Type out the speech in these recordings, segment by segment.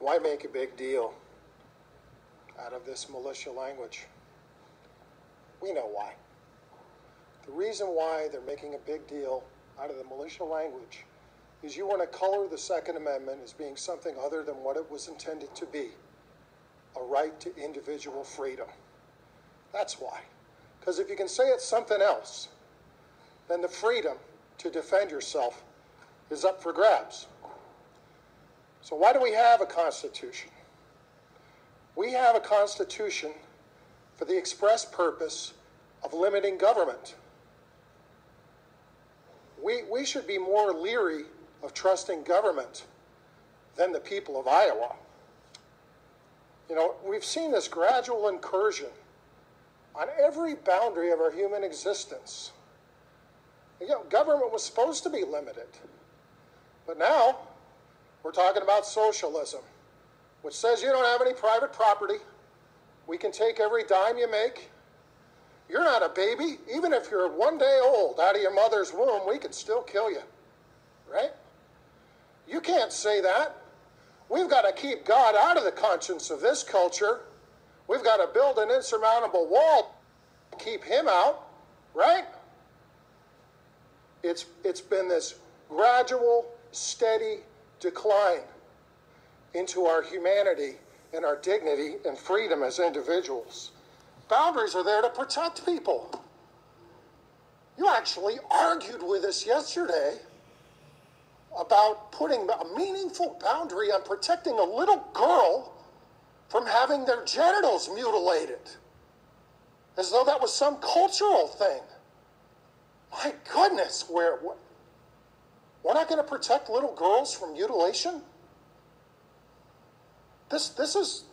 Why make a big deal out of this militia language? We know why. The reason why they're making a big deal out of the militia language is you want to color the Second Amendment as being something other than what it was intended to be, a right to individual freedom. That's why. Because if you can say it's something else, then the freedom to defend yourself is up for grabs. So why do we have a Constitution? We have a Constitution for the express purpose of limiting government. We should be more leery of trusting government than the people of Iowa. You know, we've seen this gradual incursion on every boundary of our human existence. You know, government was supposed to be limited. But now, we're talking about socialism, which says you don't have any private property. We can take every dime you make. You're not a baby. Even if you're 1 day old out of your mother's womb, we can still kill you, right? You can't say that. We've got to keep God out of the conscience of this culture. We've got to build an insurmountable wall to keep him out, right? It's been this gradual, steady decline into our humanity and our dignity and freedom as individuals. Boundaries are there to protect people. You actually argued with us yesterday about putting a meaningful boundary on protecting a little girl from having their genitals mutilated, as though that was some cultural thing. My goodness, we're not going to protect little girls from mutilation? This is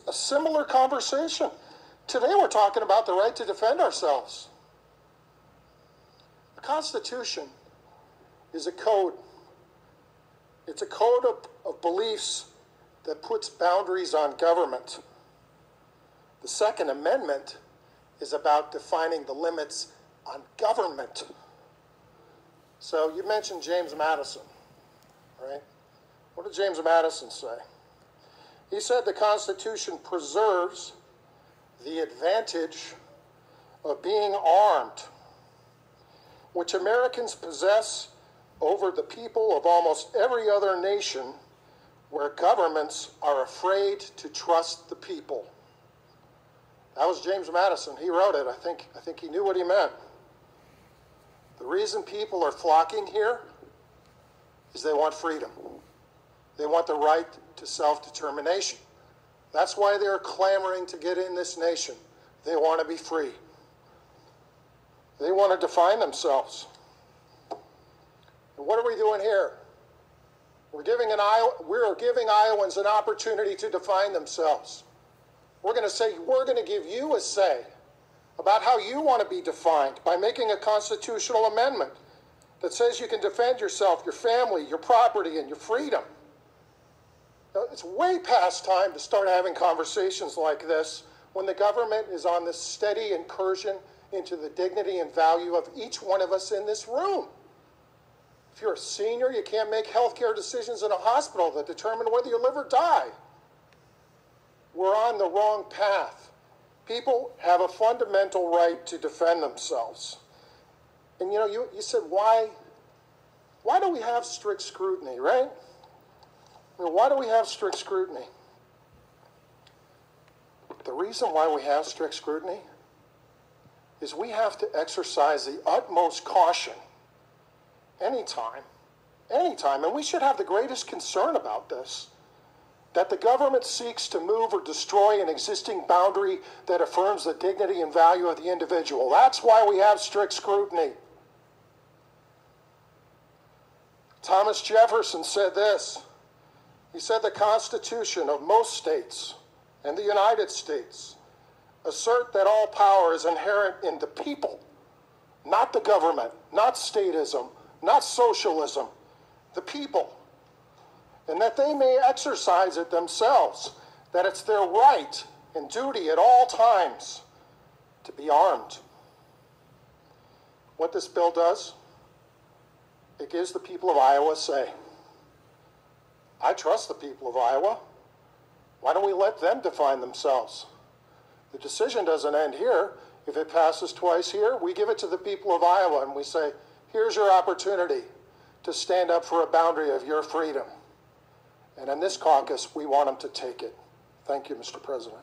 a similar conversation. Today we're talking about the right to defend ourselves. The Constitution is a code. It's a code of beliefs that puts boundaries on government. The Second Amendment is about defining the limits on government. So you mentioned James Madison, right? What did James Madison say? He said the Constitution preserves the advantage of being armed, which Americans possess over the people of almost every other nation where governments are afraid to trust the people. That was James Madison. He wrote it. I think he knew what he meant. The reason people are flocking here is they want freedom. They want the right to self-determination. That's why they're clamoring to get in this nation. They want to be free. They want to define themselves. And what are we doing here? We're giving Iowans an opportunity to define themselves. We're going to say, we're going to give you a say about how you want to be defined by making a constitutional amendment that says you can defend yourself, your family, your property, and your freedom. Now, it's way past time to start having conversations like this when the government is on this steady incursion into the dignity and value of each one of us in this room. If you're a senior, you can't make healthcare decisions in a hospital that determine whether you live or die. We're on the wrong path. People have a fundamental right to defend themselves. And you know, you said, why do we have strict scrutiny, right? I mean, why do we have strict scrutiny? The reason why we have strict scrutiny is we have to exercise the utmost caution anytime, and we should have the greatest concern about this, that the government seeks to move or destroy an existing boundary that affirms the dignity and value of the individual. That's why we have strict scrutiny. Thomas Jefferson said this. He said the Constitution of most states and the United States assert that all power is inherent in the people, not the government, not statism, not socialism, the people, and that they may exercise it themselves, that it's their right and duty at all times to be armed. What this bill does, it gives the people of Iowa a say. I trust the people of Iowa. Why don't we let them define themselves? The decision doesn't end here. If it passes twice here, we give it to the people of Iowa and we say, here's your opportunity to stand up for a boundary of your freedom. And in this caucus, we want them to take it. Thank you, Mr. President.